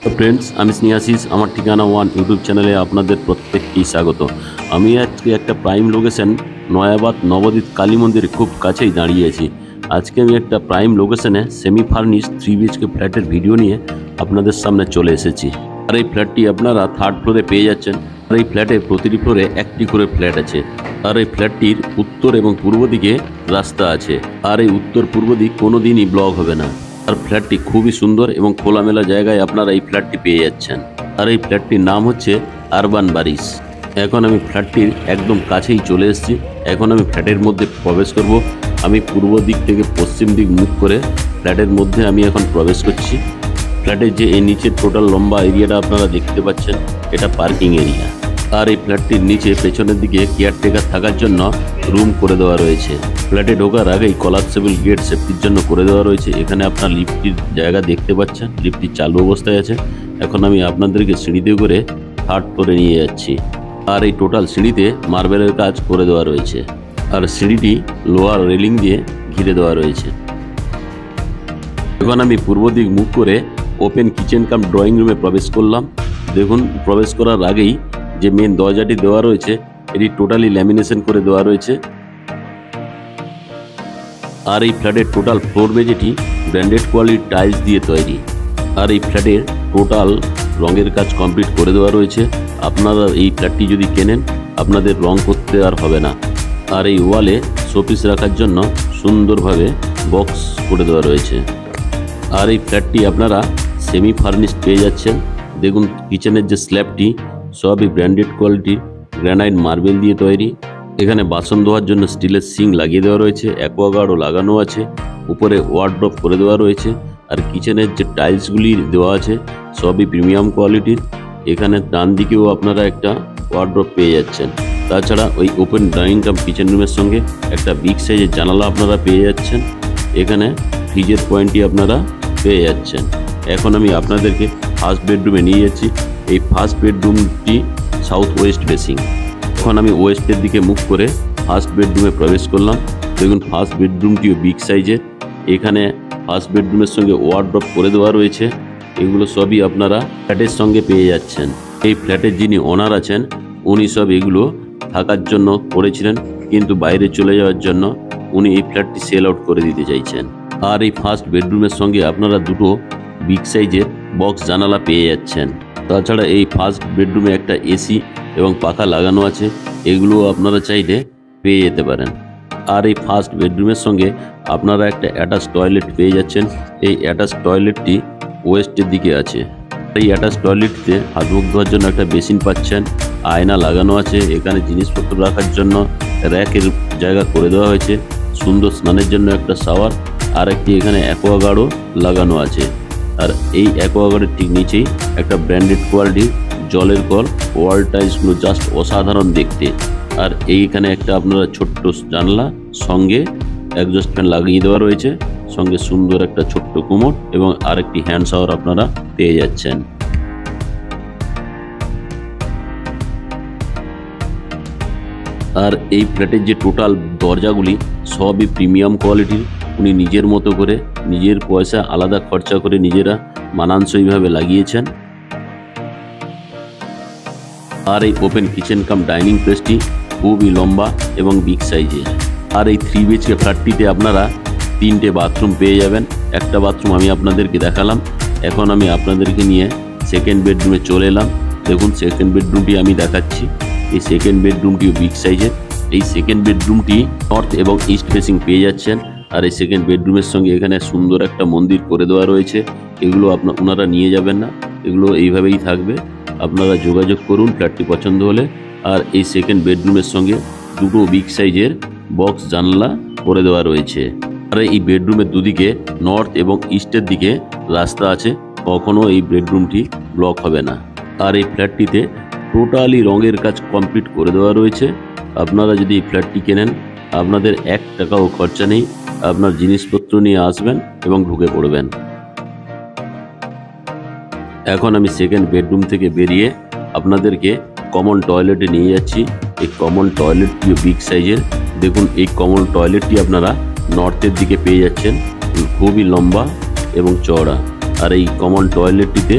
তো ফ্রেন্ডস, আমি স্নেহাশিস। আমার ঠিকানা ওয়ান ইউটিউব চ্যানেলে আপনাদের প্রত্যেককেই স্বাগত। আমি আজকে একটা প্রাইম লোকেশন নয়াবাদ নবদ্বীপ কালী মন্দিরের খুব কাছেই দাঁড়িয়ে আছি। আজকে আমি একটা প্রাইম লোকেশনে সেমি ফার্নিশ 3 BHK ফ্ল্যাটের ভিডিও নিয়ে আপনাদের সামনে চলে এসেছি। আর এই ফ্ল্যাটটি আপনারা 3rd ফ্লোরে পেয়ে যাচ্ছেন। আর এই ফ্ল্যাটে প্রতিটি ফ্লোরে একটি করে ফ্ল্যাট আছে। আর এই ফ্ল্যাটটির উত্তর এবং পূর্ব দিকে রাস্তা আছে। আর এই উত্তর পূর্ব দিক কোনো দিনই ব্লক হবে না। আর ফ্ল্যাটটি খুবই সুন্দর এবং খোলামেলা জায়গায় আপনারা এই ফ্ল্যাটটি পেয়ে যাচ্ছেন। আর এই ফ্ল্যাটটির নাম হচ্ছে আরবান বারিশ। এখন আমি ফ্ল্যাটটির একদম কাছেই চলে এসেছি। এখন আমি ফ্ল্যাটের মধ্যে প্রবেশ করব। আমি পূর্ব দিক থেকে পশ্চিম দিক মুখ করে ফ্ল্যাটের মধ্যে আমি এখন প্রবেশ করছি। ফ্ল্যাটের যে এই নিচের টোটাল লম্বা এরিয়াটা আপনারা দেখতে পাচ্ছেন, এটা পার্কিং এরিয়া। আর এই ফ্ল্যাটটির নিচে পেছনের দিকে কেয়ারটেকার থাকার জন্য রুম করে দেওয়া রয়েছে। ফ্ল্যাটে ঢোকার আগেই কলাপসেবল গেট সেফটির জন্য করে দেওয়া রয়েছে। এখানে আপনার লিফটটির জায়গা দেখতে পাচ্ছেন, লিফটটি চালু অবস্থায় আছে। এখন আমি আপনাদেরকে সিঁড়িতে করে 3rd ফ্লোরে নিয়ে যাচ্ছি। আর এই টোটাল সিঁড়িতে মার্বেলের কাজ করে দেওয়া রয়েছে। আর সিঁড়িটি লোহার রেলিং দিয়ে ঘিরে দেওয়া রয়েছে। এখন আমি পূর্ব দিক মুখ করে ওপেন কিচেন কাম ড্রয়িং রুমে প্রবেশ করলাম। দেখুন, প্রবেশ করার আগেই যে মেন দরজাটি দেওয়া রয়েছে, এটি টোটালি ল্যামিনেশন করে দেওয়া রয়েছে। আর এই ফ্ল্যাটের টোটাল ফ্লোর মেঝেটি ব্র্যান্ডেড কোয়ালিটির টাইলস দিয়ে তৈরি। আর এই ফ্ল্যাটের টোটাল রঙের কাজ কমপ্লিট করে দেওয়া রয়েছে। আপনারা এই ফ্ল্যাটটি যদি কেনেন, আপনাদের রং করতে আর হবে না। আর এই ওয়ালে শোপিস রাখার জন্য সুন্দরভাবে বক্স করে দেওয়া রয়েছে। আর এই ফ্ল্যাটটি আপনারা সেমি ফার্নিশড পেয়ে যাচ্ছেন। দেখুন, কিচেনের যে স্ল্যাবটি সবই ব্র্যান্ডেড কোয়ালিটির গ্রানাইট মার্বেল দিয়ে তৈরি। এখানে বাসন ধোয়ার জন্য স্টিলের সিঙ্ক লাগিয়ে দেওয়া রয়েছে, অ্যাকোয়াগার্ডও লাগানো আছে। উপরে ওয়ার্ড্রপ করে দেওয়া রয়েছে। আর কিচেনের যে টাইলসগুলি দেওয়া আছে সবই প্রিমিয়াম কোয়ালিটির। এখানে ডান দিকেও আপনারা একটা ওয়ার্ড্রপ পেয়ে যাচ্ছেন। তাছাড়া ওই ওপেন ডাইনিং কাম কিচেন রুমের সঙ্গে একটা বিগ সাইজের জানালা আপনারা পেয়ে যাচ্ছেন। এখানে ফ্রিজের পয়েন্টটি আপনারা পেয়ে যাচ্ছেন। এখন আমি আপনাদেরকে ফার্স্ট বেডরুমে নিয়ে যাচ্ছি। এই ফার্স্ট বেডরুমটি সাউথ ওয়েস্ট ফেসিং। এখন আমি ওয়েস্টের দিকে মুখ করে ফার্স্ট বেডরুমে প্রবেশ করলাম। দেখুন, ফার্স্ট বেডরুমটিও বিগ সাইজের। এখানে ফার্স্ট বেডরুমের সঙ্গে ওয়ার্ড্রপ করে দেওয়া রয়েছে। এগুলো সবই আপনারা ফ্ল্যাটের সঙ্গে পেয়ে যাচ্ছেন। এই ফ্ল্যাটের যিনি ওনার আছেন, উনি সব এগুলো থাকার জন্য করেছিলেন, কিন্তু বাইরে চলে যাওয়ার জন্য উনি এই ফ্ল্যাটটি সেল আউট করে দিতে চাইছেন। আর এই ফার্স্ট বেডরুমের সঙ্গে আপনারা দুটো বিগ সাইজের বক্স জানালা পেয়ে যাচ্ছেন। তাছাড়া এই ফার্স্ট বেডরুমে একটা এসি এবং পাখা লাগানো আছে। এগুলো আপনারা চাইলে পেয়ে যেতে পারেন। আর এই ফার্স্ট বেডরুমের সঙ্গে আপনারা একটা অ্যাটাচ টয়লেট পেয়ে যাচ্ছেন। এই অ্যাটাচ টয়লেটটি ওয়েস্টের দিকে আছে। এই অ্যাটাচ টয়লেটটিতে হাত মুখ ধোয়ার জন্য একটা বেসিন পাচ্ছেন, আয়না লাগানো আছে। এখানে জিনিসপত্র রাখার জন্য র্যাকের জায়গা করে দেওয়া হয়েছে। সুন্দর স্নানের জন্য একটা শাওয়ার আর একটি এখানে অ্যাকোয়াগার্ডও লাগানো আছে। আর এই অ্যাকোয়াগার্ডের ঠিক নিচেই একটা ব্র্যান্ডেড কোয়ালিটির জলের কল। ওয়াল টাইলসগুলো জাস্ট অসাধারণ দেখতে। আর এইখানে একটা আপনারা ছোট্ট জানলা, সঙ্গে এক্সস্ট ফ্যান লাগিয়ে দেওয়া রয়েছে, সঙ্গে সুন্দর একটা ছোট্ট কুমোড এবং আরেকটি হ্যান্ড শাওয়ার আপনারা পেয়ে যাচ্ছেন। আর এই ফ্ল্যাটের যে টোটাল দরজাগুলি সবই প্রিমিয়াম কোয়ালিটির। উনি নিজের মতো করে নিজের পয়সা আলাদা খরচা করে নিজেরা মানানসইভাবে লাগিয়েছেন। আর এই ওপেন কিচেন কাম ডাইনিং প্লেসটি খুবই লম্বা এবং বিগ সাইজের। আর এই 3 BHK ফ্ল্যাটটিতে আপনারা 3টে বাথরুম পেয়ে যাবেন। একটা বাথরুম আমি আপনাদেরকে দেখালাম। এখন আমি আপনাদেরকে নিয়ে সেকেন্ড বেডরুমে চলে এলাম। দেখুন, সেকেন্ড বেডরুমটি আমি দেখাচ্ছি। এই সেকেন্ড বেডরুমটিও বিগ সাইজের। এই সেকেন্ড বেডরুমটি নর্থ এবং ইস্ট ফেসিং পেয়ে যাচ্ছেন। আর এই সেকেন্ড বেডরুমের সঙ্গে এখানে সুন্দর একটা মন্দির করে দেওয়া রয়েছে। এগুলো ওনারা নিয়ে যাবেন না, এগুলো এইভাবেই থাকবে। আপনারা যোগাযোগ করুন ফ্ল্যাটটি পছন্দ হলে। আর এই সেকেন্ড বেডরুমের সঙ্গে দুটো বিগ সাইজের বক্স জানলা করে দেওয়া রয়েছে। আর এই বেডরুমের দুদিকে নর্থ এবং ইস্টের দিকে রাস্তা আছে, কখনো এই বেডরুমটি ব্লক হবে না। আর এই ফ্ল্যাটটিতে টোটালি রঙের কাজ কমপ্লিট করে দেওয়া রয়েছে। আপনারা যদি এই ফ্ল্যাটটি কেনেন, আপনাদের 1 টাকাও খরচা নেই। আপনার জিনিসপত্র নিয়ে আসবেন এবং ঢুকে পড়বেন। এখন আমি সেকেন্ড বেডরুম থেকে বেরিয়ে আপনাদেরকে কমন টয়লেটে নিয়ে যাচ্ছি। এই কমন টয়লেটটিও বিগ সাইজের। দেখুন, এই কমন টয়লেটটি আপনারা নর্থের দিকে পেয়ে যাচ্ছেন, খুবই লম্বা এবং চওড়া। আর এই কমন টয়লেটটিতে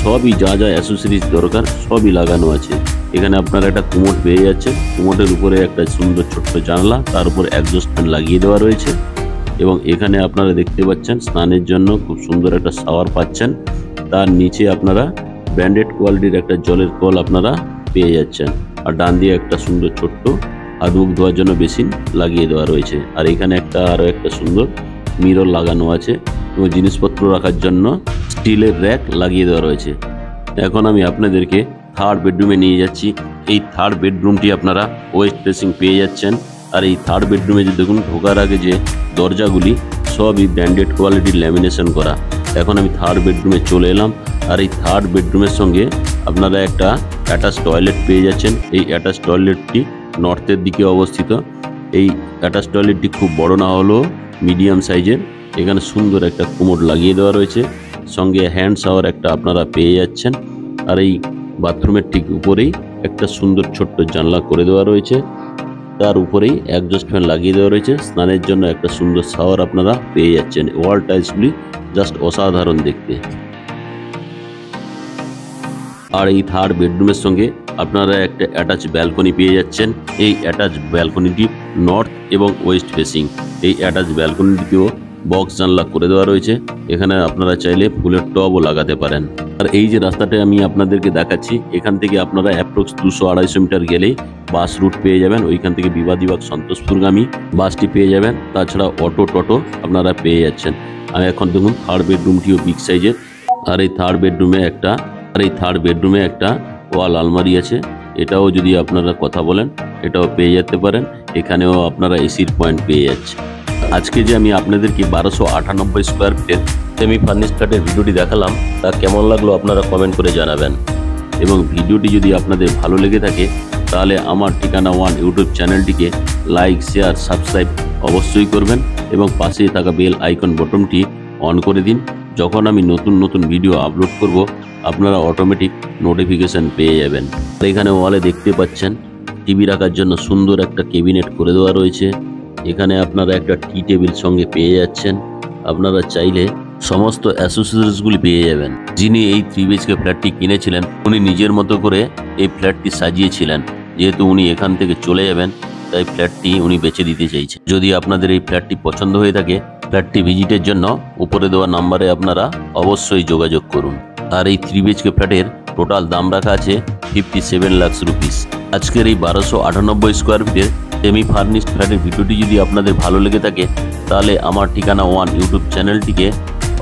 সবই যা যা অ্যাসেসরিজ দরকার সবই লাগানো আছে। এখানে আপনারা একটা কুমোড পেয়ে যাচ্ছেন, কুমোডের উপরে একটা সুন্দর ছোট্ট জানলা, তার উপর এক্সস্ট ফ্যান লাগিয়ে দেওয়া রয়েছে। এবং এখানে আপনারা দেখতে পাচ্ছেন স্নানের জন্য খুব সুন্দর একটা শাওয়ার পাচ্ছেন। তার নিচে আপনারা ব্র্যান্ডেড কোয়ালিটির একটা জলের কল আপনারা পেয়ে যাচ্ছেন। আর ডান দিয়ে একটা সুন্দর ছোট্ট হাত মুখ ধোয়ার জন্য বেসিন লাগিয়ে দেওয়া রয়েছে। আর এখানে আরও একটা সুন্দর মিরর লাগানো আছে এবং জিনিসপত্র রাখার জন্য স্টিলের র্যাক লাগিয়ে দেওয়া রয়েছে। এখন আমি আপনাদেরকে থার্ড বেডরুমে নিয়ে যাচ্ছি। এই থার্ড বেডরুমটি আপনারা ওয়েস্ট ফেসিং পেয়ে যাচ্ছেন। আর এই থার্ড বেডরুমে যে দেখুন ঢোকার আগে যে দরজাগুলি সবই ব্র্যান্ডেড কোয়ালিটির ল্যামিনেশন করা। এখন আমি থার্ড বেডরুমে চলে এলাম। আর এই থার্ড বেডরুমের সঙ্গে আপনারা একটা অ্যাটাচ টয়লেট পেয়ে যাচ্ছেন। এই অ্যাটাচ টয়লেটটি নর্থের দিকে অবস্থিত। এই অ্যাটাচ টয়লেটটি খুব বড় না হলেও মিডিয়াম সাইজের। এখানে সুন্দর একটা কুমোড লাগিয়ে দেওয়া রয়েছে, সঙ্গে হ্যান্ড শাওয়ার একটা আপনারা পেয়ে যাচ্ছেন। আর এই বাথরুমের ঠিক উপরেই একটা সুন্দর ছোট্ট জানলা করে দেওয়া রয়েছে, তার উপরেই এক্সস্ট ফ্যান লাগিয়ে দেওয়া রয়েছে। স্নানের জন্য একটা সুন্দর শাওয়ার আপনারা পেয়ে যাচ্ছেন। ওয়াল টাইলসগুলি জাস্ট অসাধারণ দেখতে। আর এই থার্ড বেডরুমের সঙ্গে আপনারা একটা অ্যাটাচ ব্যালকনি পেয়ে যাচ্ছেন। এই অ্যাটাচ ব্যালকনিটি নর্থ এবং ওয়েস্ট ফেসিং। এই অ্যাটাচ ব্যালকনিটিকেও বক্স জানলা করে দেওয়া রয়েছে। এখানে আপনারা চাইলে ফুলের টবও লাগাতে পারেন। আর এই যে রাস্তাটা আমি আপনাদেরকে দেখাচ্ছি, এখান থেকে আপনারা অ্যাপ্রক্স 200-250 মিটার গেলেই বাস রুট পেয়ে যাবেন। ওইখান থেকে বিবাদীবাগ সন্তোষপুরগামী বাসটি পেয়ে যাবেন। তাছাড়া অটো টোটো আপনারা পেয়ে যাচ্ছেন। আর এখন দেখুন থার্ড বেডরুমটিও বিগ সাইজের। আর এই থার্ড বেডরুমে একটা ওয়াল আলমারি আছে। এটাও যদি আপনারা কথা বলেন এটাও পেয়ে যেতে পারেন। এখানেও আপনারা এসির পয়েন্ট পেয়ে যাচ্ছে। আজকে যে আমি আপনাদেরকে 1298 স্কোয়ার ফিটের সেমি ফার্নিশড ফ্ল্যাটের ভিডিওটি দেখালাম, তা কেমন লাগলো আপনারা কমেন্ট করে জানাবেন। এবং ভিডিওটি যদি আপনাদের ভালো লেগে থাকে তাহলে আমার ঠিকানা ওয়ান ইউটিউব চ্যানেলটিকে লাইক, শেয়ার, সাবস্ক্রাইব অবশ্যই করবেন এবং পাশে থাকা বেল আইকন বটনটি অন করে দিন। যখন আমি নতুন নতুন ভিডিও আপলোড করব আপনারা অটোমেটিক নোটিফিকেশন পেয়ে যাবেন। এখানে ওয়ালে দেখতে পাচ্ছেন টিভি রাখার জন্য সুন্দর একটা ক্যাবিনেট করে দেওয়া রয়েছে। এখানে আপনারা একটা টি টেবিল সঙ্গে পেয়ে যাচ্ছেন। আপনারা চাইলে সমস্ত অ্যাসেসরিজগুলি পেয়ে যাবেন। যিনি এই 3 BHK ফ্ল্যাটটি কিনেছিলেন উনি নিজের মতো করে এই ফ্ল্যাটটি সাজিয়েছিলেন। যেহেতু উনি এখান থেকে চলে যাবেন তাই ফ্ল্যাটটি উনি বেচে দিতে চাইছেন। যদি আপনাদের এই ফ্ল্যাটটি পছন্দ হয়ে থাকে ফ্ল্যাটটি ভিজিটের জন্য উপরে দেওয়া নাম্বারে আপনারা অবশ্যই যোগাযোগ করুন। আর এই 3 BHK ফ্ল্যাটের টোটাল দাম রাখা আছে 57 লাখ রুপিস। আজকের এই 1298 স্কোয়ার ফিটের সেমি ফার্নিশড ফ্ল্যাটের ভিডিওটি যদি আপনাদের ভালো লেগে থাকে তাহলে আমার ঠিকানা ওয়ান ইউটিউব চ্যানেলটিকে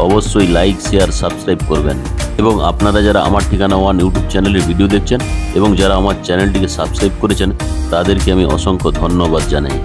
অবশ্যই লাইক, শেয়ার, সাবস্ক্রাইব করবেন। এবং আপনারা যারা আমার ঠিকানা ওয়ান ইউটিউব চ্যানেলের ভিডিও দেখছেন এবং যারা আমার চ্যানেলটিকে সাবস্ক্রাইব করেছেন তাদেরকে আমি অসংখ্য ধন্যবাদ জানাই।